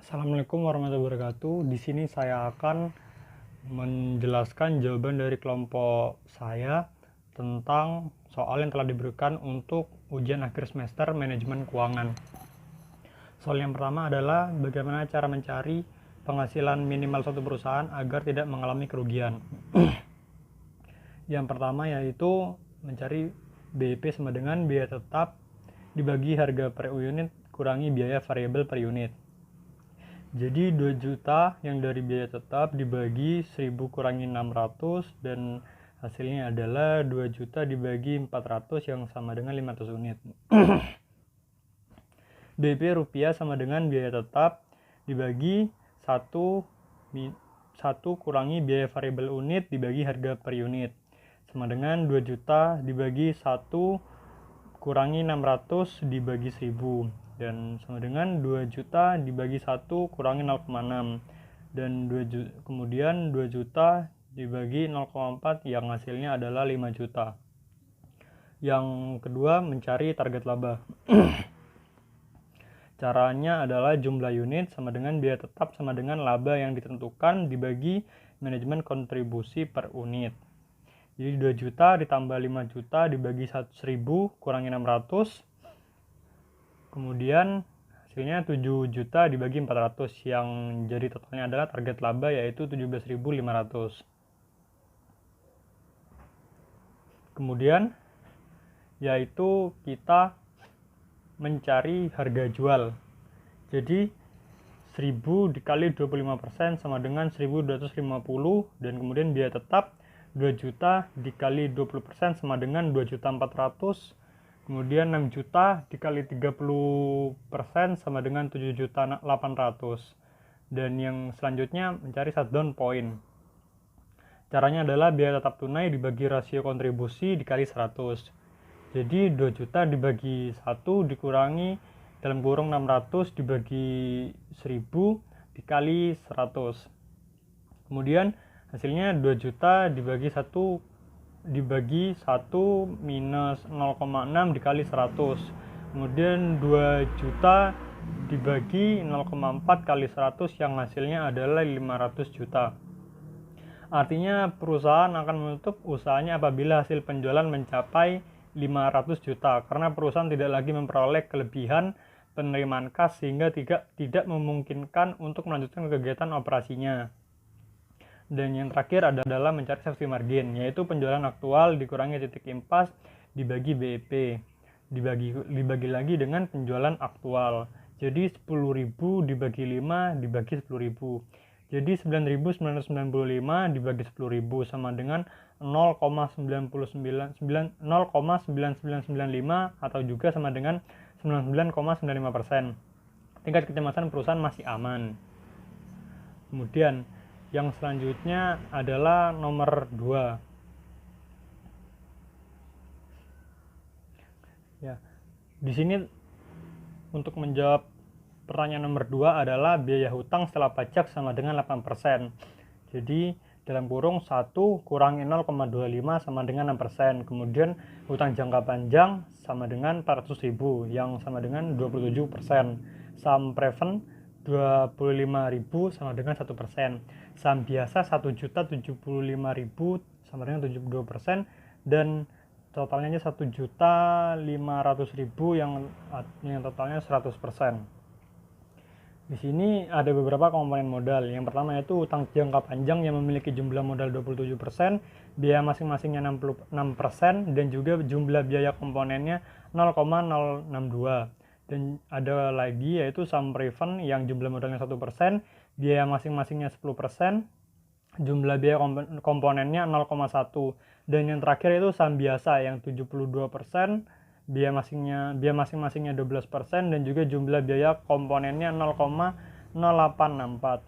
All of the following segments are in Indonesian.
Assalamualaikum warahmatullahi wabarakatuh. Di sini saya akan menjelaskan jawaban dari kelompok saya tentang soal yang telah diberikan untuk ujian akhir semester manajemen keuangan. Soal yang pertama adalah bagaimana cara mencari penghasilan minimal suatu perusahaan agar tidak mengalami kerugian. Yang pertama yaitu mencari BEP sama dengan biaya tetap dibagi harga per unit kurangi biaya variabel per unit. Jadi 2 juta yang dari biaya tetap dibagi 1000 kurangi 600 dan hasilnya adalah 2 juta dibagi 400 yang sama dengan 500 unit. BP rupiah sama dengan biaya tetap dibagi 1 kurangi biaya variabel unit dibagi harga per unit sama dengan 2 juta dibagi 1 kurangi 600 dibagi 1000 dan sama dengan 2 juta dibagi 1 kurangi 0,6 dan kemudian 2 juta dibagi 0,4 yang hasilnya adalah 5 juta. Yang kedua, mencari target laba. Caranya adalah jumlah unit sama dengan biaya tetap sama dengan laba yang ditentukan dibagi manajemen kontribusi per unit. Jadi 2 juta ditambah 5 juta dibagi 1000 kurangi 600. Kemudian hasilnya 7 juta dibagi 400 yang jadi totalnya adalah target laba yaitu 17.500. Kemudian yaitu kita mencari harga jual. Jadi 1000 dikali 25% sama dengan 1250 dan kemudian biaya tetap 2 juta dikali 20% sama dengan 2.400.000. Kemudian 6 juta dikali 30% sama dengan 7.800.000. Dan yang selanjutnya mencari shutdown point. Caranya adalah biaya tetap tunai dibagi rasio kontribusi dikali 100. Jadi 2 juta dibagi 1 dikurangi dalam kurung 600 dibagi 1000 dikali 100. Kemudian hasilnya 2 juta dibagi 1 minus 0,6 dikali 100. Kemudian 2 juta dibagi 0,4 kali 100 yang hasilnya adalah 500 juta. Artinya perusahaan akan menutup usahanya apabila hasil penjualan mencapai 500 juta karena perusahaan tidak lagi memperoleh kelebihan penerimaan kas sehingga tidak memungkinkan untuk melanjutkan kegiatan operasinya. Dan yang terakhir adalah mencari safety margin, yaitu penjualan aktual dikurangi titik impas dibagi BEP, dibagi lagi dengan penjualan aktual. Jadi 10.000 dibagi 5 dibagi 10.000. Jadi 9.995 dibagi 10.000 sama dengan 0,9995 atau juga sama dengan 99,95%. Tingkat kecemasan perusahaan masih aman. Kemudian yang selanjutnya adalah nomor 2. Ya. Di sini untuk menjawab pertanyaan nomor 2 adalah biaya hutang setelah pajak sama dengan 8%. Jadi dalam kurung 1 kurangi 0,25 sama dengan 6%. Kemudian hutang jangka panjang sama dengan 400.000 yang sama dengan 27%. Saham preference 25.000 sama dengan 1%. Saham biasa 1.075.000 sama dengan 72% dan totalnya 1.500.000 yang totalnya 100%. Di sini ada beberapa komponen modal. Yang pertama yaitu utang jangka panjang yang memiliki jumlah modal 27%, biaya masing-masingnya 66% dan juga jumlah biaya komponennya 0,062. Dan ada lagi yaitu saham preference yang jumlah modalnya 1%, biaya masing-masingnya 10%, jumlah biaya komponennya 0,1. Dan yang terakhir itu saham biasa yang 72%, biaya masing-masingnya 12% dan juga jumlah biaya komponennya 0,0864.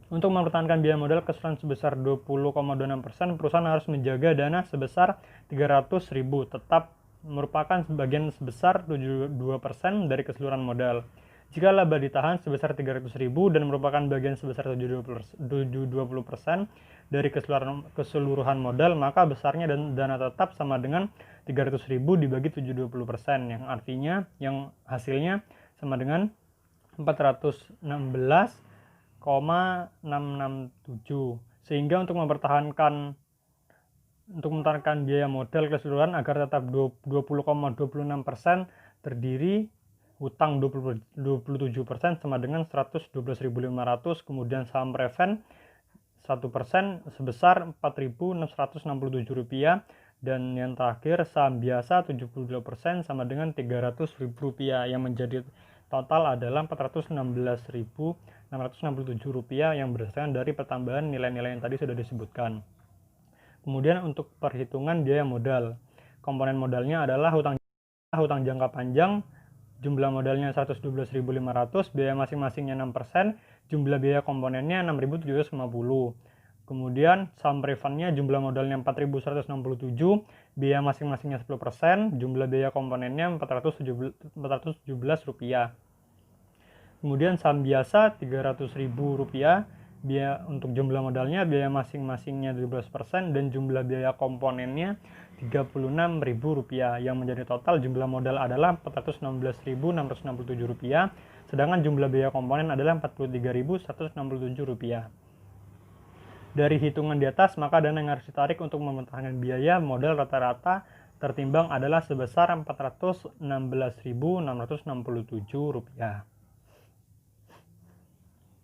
Untuk mempertahankan biaya modal keseluruhan sebesar 20,26%, perusahaan harus menjaga dana sebesar 300.000 tetap merupakan sebagian sebesar 72% dari keseluruhan modal. Jika laba ditahan sebesar 300.000 dan merupakan bagian sebesar 20% dari keseluruhan modal, maka besarnya dana tetap sama dengan 300.000 dibagi 720%, yang artinya yang hasilnya sama dengan 416,667. Sehingga untuk mempertahankan biaya modal keseluruhan agar tetap 20,26% terdiri hutang 27% sama dengan 112.500, kemudian saham preference 1% sebesar Rp4.667, dan yang terakhir saham biasa 72% sama dengan Rp300.000, yang menjadi total adalah Rp416.667 yang berdasarkan dari pertambahan nilai-nilai yang tadi sudah disebutkan. Kemudian untuk perhitungan biaya modal, komponen modalnya adalah hutang jangka panjang, jumlah modalnya 112.500, biaya masing-masingnya 6%, jumlah biaya komponennya 6.750. Kemudian saham preference-nya jumlah modalnya 4.167, biaya masing-masingnya 10%, jumlah biaya komponennya Rp417. Kemudian saham biasa Rp300.000, biaya untuk jumlah modalnya, biaya masing-masingnya 12%, dan jumlah biaya komponennya Rp36.000, yang menjadi total jumlah modal adalah Rp416.667, sedangkan jumlah biaya komponen adalah Rp43.167. Dari hitungan di atas, maka dana yang harus ditarik untuk mempertahankan biaya modal rata-rata tertimbang adalah sebesar Rp416.667.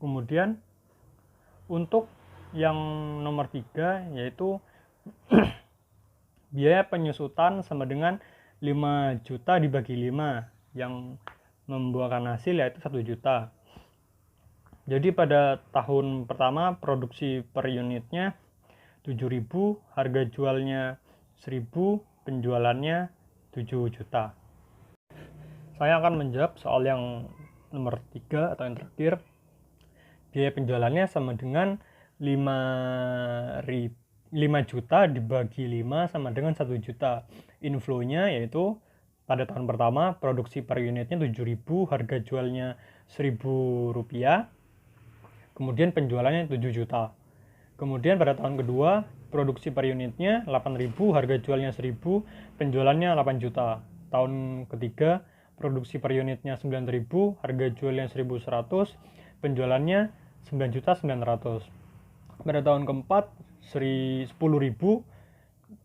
Kemudian untuk yang nomor 3 yaitu biaya penyusutan sama dengan 5 juta dibagi 5 yang membuahkan hasil yaitu 1 juta. Jadi pada tahun pertama produksi per unitnya 7.000, harga jualnya 1.000, penjualannya 7 juta. Saya akan menjawab soal yang nomor 3 atau yang terakhir. Biaya penjualannya sama dengan 5 juta dibagi 5 sama dengan 1 juta. Inflow-nya yaitu pada tahun pertama produksi per unitnya 7.000, harga jualnya Rp1.000, kemudian penjualannya 7 juta. Kemudian pada tahun kedua produksi per unitnya 8.000, harga jualnya 1.000, penjualannya 8 juta. Tahun ketiga produksi per unitnya 9.000, harga jualnya 1.100, penjualannya 9.900. Pada tahun keempat 10.000,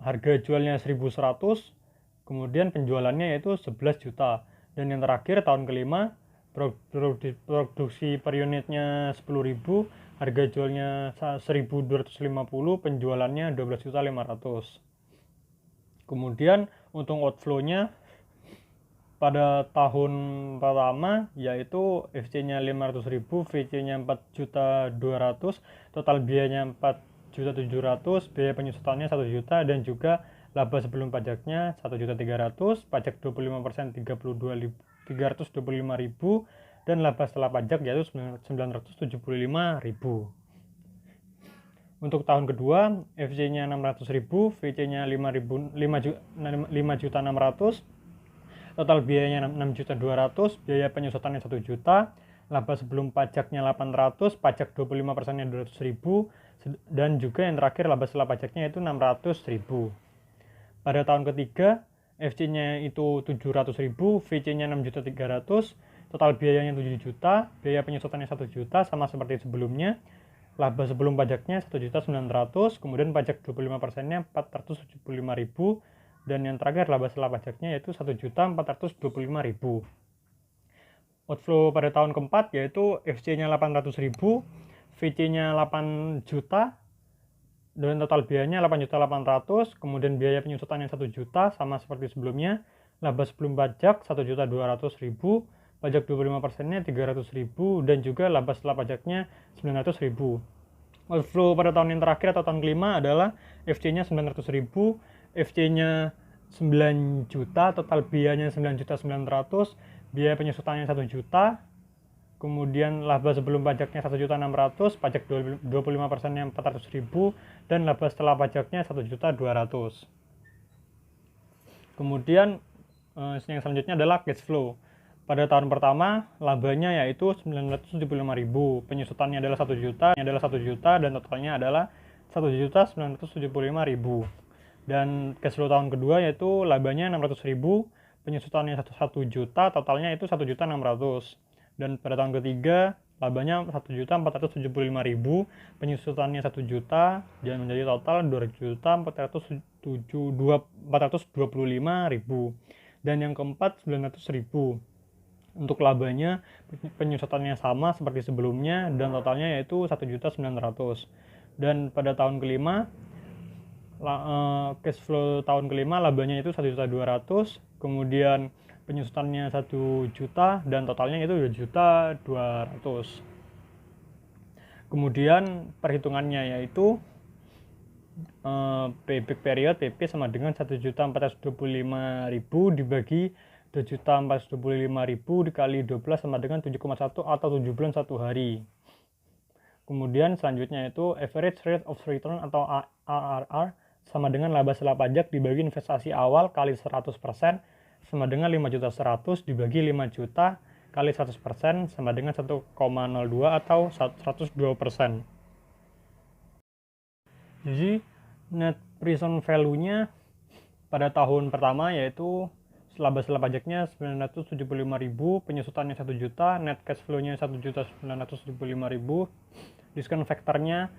harga jualnya 1.100, kemudian penjualannya yaitu 11 juta. Dan yang terakhir tahun kelima produksi per unitnya 10.000, harga jualnya 1.250, penjualannya 12.500. Kemudian untuk outflow-nya pada tahun pertama yaitu FC-nya 500.000, VC-nya 4.200.000, total biayanya 4.700.000, biaya penyusutannya 1 juta, dan juga laba sebelum pajaknya 1.300.000, pajak 25% 325.000, dan laba setelah pajak yaitu 975.000. Untuk tahun kedua FC-nya 600.000, VC-nya 5.600.000, total biayanya 6.200.000, biaya penyusutannya 1 juta, laba sebelum pajaknya 800, pajak 25%-nya 200.000, dan juga yang terakhir laba setelah pajaknya itu 600.000. Pada tahun ketiga FC-nya itu 700.000, VC-nya 6.300.000, total biayanya 7 juta, biaya penyusutannya 1 juta sama seperti sebelumnya, laba sebelum pajaknya 1.900.000, kemudian pajak 25%-nya 475.000, dan yang terakhir laba setelah pajaknya yaitu 1.425.000. Outflow pada tahun keempat yaitu FC-nya 800.000, VC-nya 8 juta, dan total biayanya 8.800.000, kemudian biaya penyusutannya 1 juta sama seperti sebelumnya, laba sebelum pajak 1.200.000, pajak 25%-nya 300.000, dan juga laba setelah pajaknya 900.000. Outflow pada tahun yang terakhir atau tahun kelima adalah FC-nya 900.000, FC-nya 9 juta, total biayanya 9.900.000, biaya penyusutannya 1 juta, kemudian laba sebelum pajaknya 1.600.000, pajak 25%-nya 400.000, dan laba setelah pajaknya 1.200.000. Kemudian yang selanjutnya adalah cash flow. Pada tahun pertama labanya yaitu 975.000, penyusutannya adalah 1 juta, dan totalnya adalah 1.975.000. Dan cash flow tahun kedua yaitu labanya 600.000, penyusutannya 1 juta, totalnya itu 1.600.000. Dan pada tahun ketiga labanya 1.475.000, penyusutannya 1 juta, dan menjadi total 2.425.000. Dan yang keempat 900.000. Untuk labanya penyusutannya sama seperti sebelumnya dan totalnya yaitu 1.900.000. Dan pada tahun kelima cash flow tahun kelima labanya itu 1.200.000, kemudian penyusutannya 1 juta dan totalnya itu 2.200.000. Kemudian perhitungannya yaitu payback period PP sama dengan 1.425.000 dibagi 2.425.000 dikali 12 sama dengan 7,1 atau 7 bulan 1 hari. Kemudian selanjutnya itu average rate of return atau ARR sama dengan laba setelah pajak dibagi investasi awal kali 100% sama dengan 5.100.000 dibagi 5 juta kali 100% sama dengan 1,02 atau 102%. Jadi net present value-nya pada tahun pertama yaitu laba setelah pajaknya 975.000, penyusutannya 1 juta, net cash flow-nya 1.975.000, diskon faktornya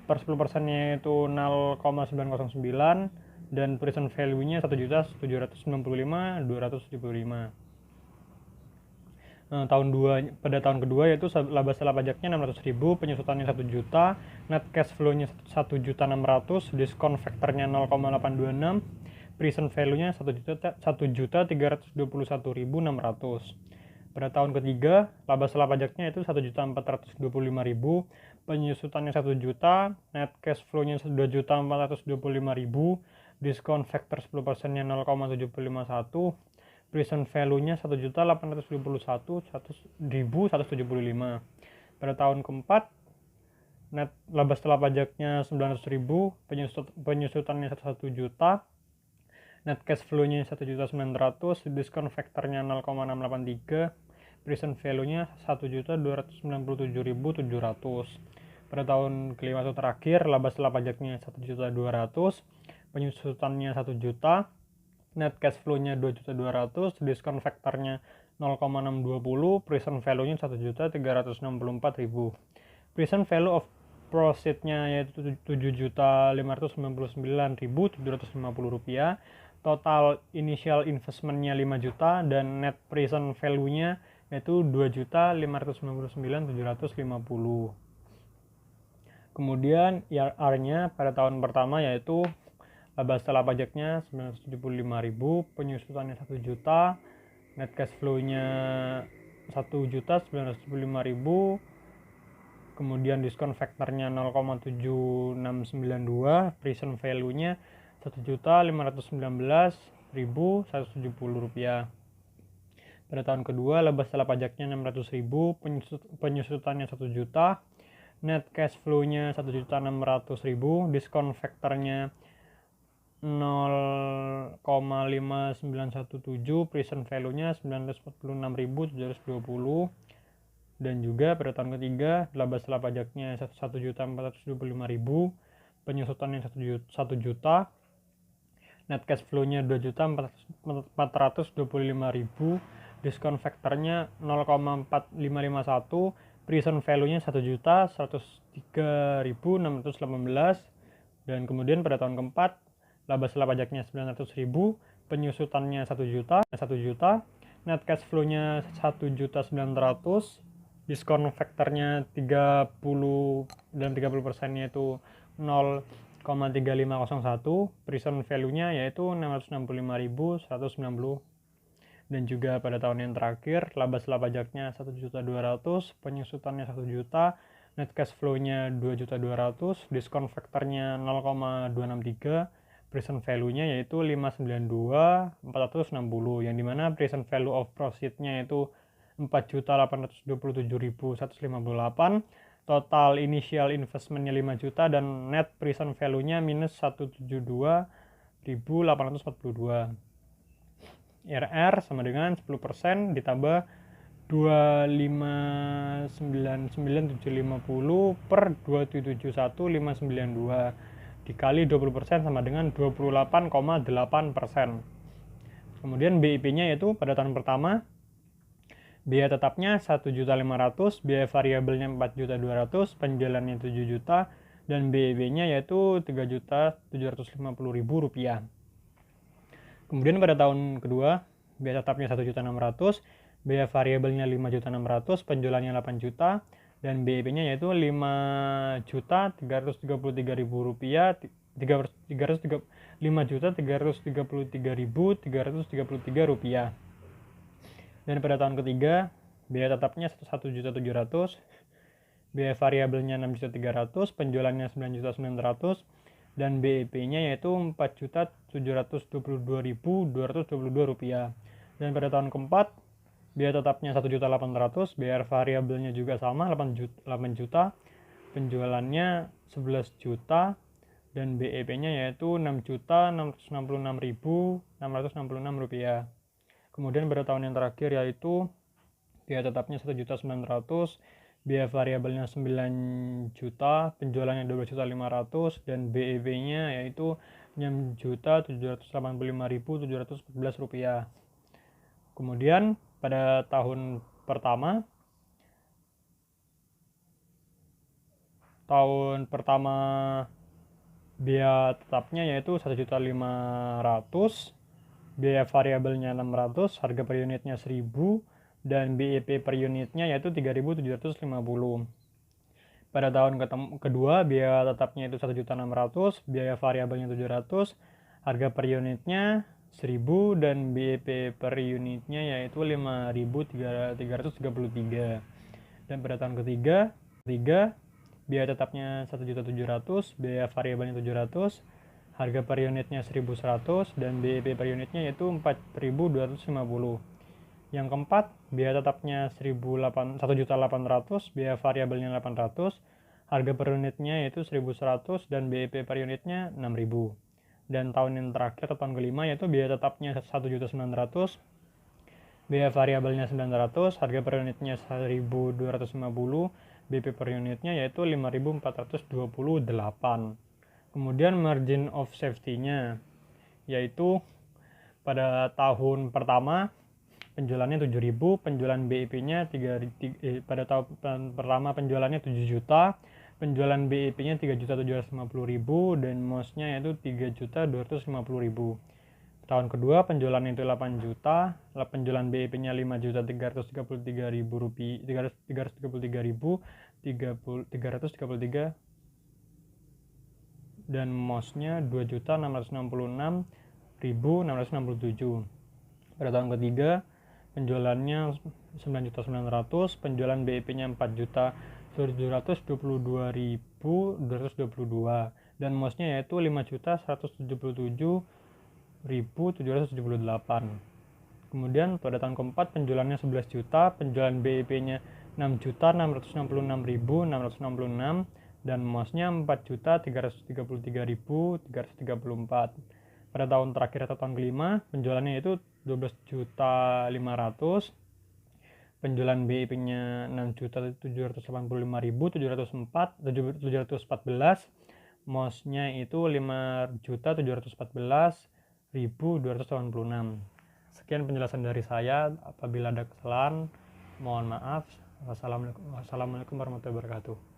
per 10%-nya itu 0,909, dan present value-nya 1.795.275. Pada tahun kedua yaitu laba setelah pajaknya 600.000, penyusutannya 1 juta, net cash flow-nya 1.600.000, diskon faktornya 0,826, present value-nya 1.321.600. Pada tahun ketiga, laba setelah pajaknya itu 1.425.000, penyusutannya 1 juta, net cash flow-nya 2.425.000, diskon faktor 10%-nya 0,751, present value-nya 1.851.175. Pada tahun keempat, net laba setelah pajaknya 900.000, penyusutannya 1 juta, net cash flow-nya 1.900.000, diskon faktornya 0,683, present value-nya 1.297.700. Pada tahun kelima atau terakhir, laba setelah pajaknya 1.200.000, penyusutannya 1 juta, net cash flow-nya 2.200.000, diskon faktornya 0,620, present value-nya 1.364.000. Present value of proceed-nya yaitu 7.599.750 rupiah, total initial investment-nya 5 juta, dan net present value-nya yaitu 2.599.750. Kemudian IRR-nya pada tahun pertama yaitu laba setelah pajaknya 975.000, penyusutannya 1 juta, net cash flow-nya 1.975.000, kemudian diskon faktornya 0,7692, present value-nya 1.519.170 rupiah. Pada tahun kedua, laba setelah pajaknya 600.000, penyusutannya 1 juta, net cash flow-nya 1.600.000, diskon faktornya 0,5917, present value-nya 946.720. Dan juga pada tahun ketiga, laba setelah pajaknya 1.425.000, penyusutannya 1 juta, net cash flow-nya 2.425.000, diskon faktornya 0,4551, present value-nya 1.103.618. Dan kemudian pada tahun keempat, laba setelah pajaknya 900.000, penyusutannya 1 juta, net cash flow-nya 1.900.000, diskon faktornya 30 dan 30%-nya itu 0,3501, present value-nya yaitu 665.190. Dan juga pada tahun yang terakhir, laba setelah pajaknya 1.200.000, penyusutannya 1 juta, net cash flow-nya 2.200.000, diskon faktornya 0,263, present value-nya yaitu 592.460, yang dimana present value of proceed-nya itu 4.827.158, total initial investment-nya 5 juta, dan net present value-nya minus 172.842. IRR sama dengan 10% ditambah 2599750 per 271.592 dikali 20% sama dengan 28,8%. Kemudian BIP-nya yaitu pada tahun pertama Biaya tetapnya 1.500.000, biaya variabelnya 4.200.000, penjualannya 7 juta, dan BEP-nya yaitu 3.750.000 rupiah. Kemudian pada tahun kedua, biaya tetapnya 1.600.000, biaya variabelnya 5.600.000, penjualannya 8 juta, dan BEP-nya yaitu 5.333.000 rupiah, 5.333.333 rupiah. Dan pada tahun ketiga, biaya tetapnya 1.700.000, biaya variabelnya 6.300.000, penjualannya 9.900.000, dan BEP-nya yaitu 4.722.222 rupiah. Dan pada tahun keempat, biaya tetapnya 1.800.000, biaya variabelnya juga sama 8 juta, penjualannya 11 juta, dan BEP-nya yaitu 6.666.666 rupiah. Kemudian pada tahun yang terakhir yaitu biaya tetapnya 1.900.000, biaya variabelnya 9 juta, penjualannya 12.500.000, dan BEP-nya yaitu 6.785.714 rupiah. Kemudian pada tahun pertama biaya tetapnya yaitu 1.500.000, biaya variabelnya 600, harga per unitnya 1.000, dan BEP per unitnya yaitu 3.750. Pada tahun kedua, biaya tetapnya itu 1.600.000, biaya variabelnya 700, harga per unitnya 1.000, dan BEP per unitnya yaitu 5.333. Dan pada tahun ketiga, biaya tetapnya 1.700.000, biaya variabelnya 700, harga per unitnya 1.100, dan BEP per unitnya yaitu 4.250. Yang keempat, biaya tetapnya 1.800.000, biaya variabelnya 800, harga per unitnya yaitu 1.100, dan BEP per unitnya 6.000. Dan tahun yang terakhir atau tahun kelima yaitu biaya tetapnya 1.900.000, biaya variabelnya 900, harga per unitnya 1.250, BEP per unitnya yaitu 5.428. Kemudian margin of safety-nya yaitu pada tahun pertama penjualannya 7.000, penjualan BEP-nya pada tahun pertama penjualannya 7 juta, penjualan BEP-nya 3.750.000, dan MOS-nya yaitu 3.250.000. Tahun kedua penjualannya itu 8 juta, penjualan BEP-nya 5.333.000 rupiah, 333.333, dan MOS-nya 2.666.667. Pada tahun ketiga, penjualannya 9.900.000, penjualan BEP-nya 4.722.222, dan MOS-nya yaitu 5.177.778. Kemudian pada tahun keempat penjualannya 11 juta, penjualan BEP-nya 6.666.666, dan MOS-nya 4.333.334. Pada tahun terakhir atau tahun kelima, penjualannya itu 12.500.000, penjualan BEP-nya 6.785.714, MOS-nya itu 5.714.286. Sekian penjelasan dari saya. Apabila ada kesalahan, mohon maaf. Wassalamualaikum warahmatullahi wabarakatuh.